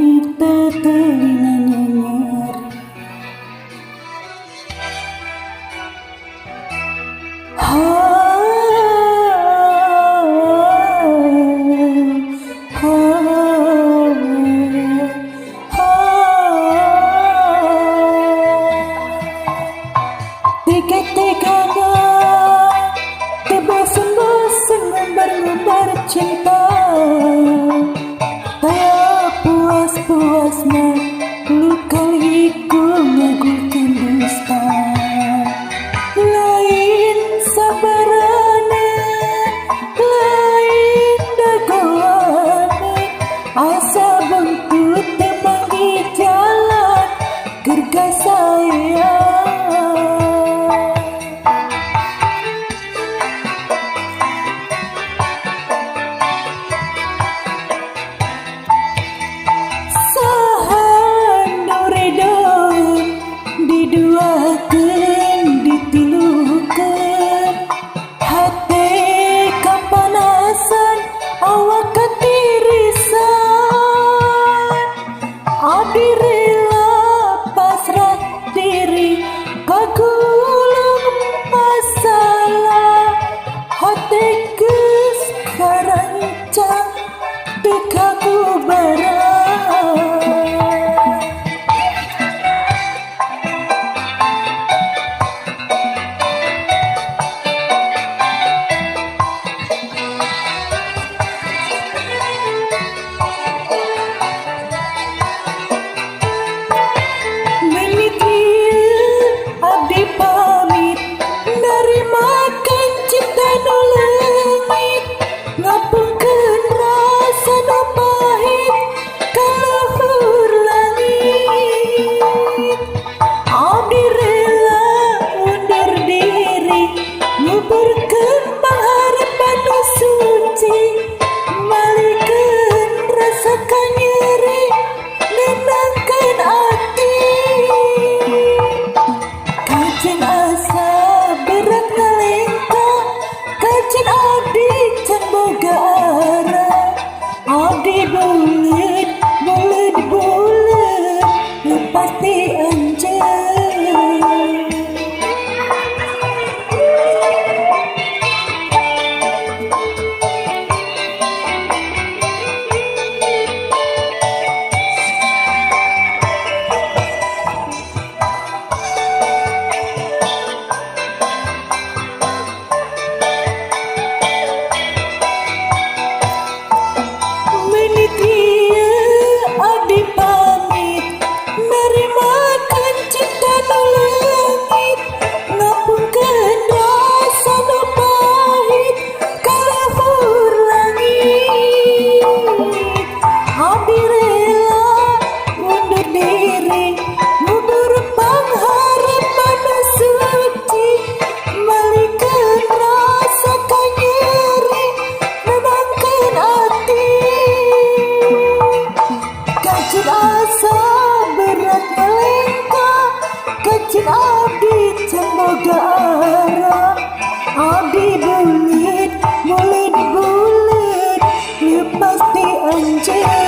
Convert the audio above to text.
wanita telinga nyer. Tega-teganya terbasung-basung ngumbar-ngumbar cinta, tak puas-puasnya luka-liku ngagulkan dusta. Lain sabarane, lain dagoane, asa bengkut temanggi jalan gerga saya. Diduakeun, ditilukeun, hati kapanasan, awak ketirisan. Abdi rela pasrah diri kagulung masalah, hati geus karancang teu kabubaran. Berkembang harapan suci, malikeun rasakan nyeri, nenangkeun ati. Kajen asa berat ngalengka, kajen abdi can boga arah. Abdi buleud, buleud, buleud, lepas ti anjeun. Abdi can boga arah, abdi buleud, buleud, buleud, lepas ti anjeun.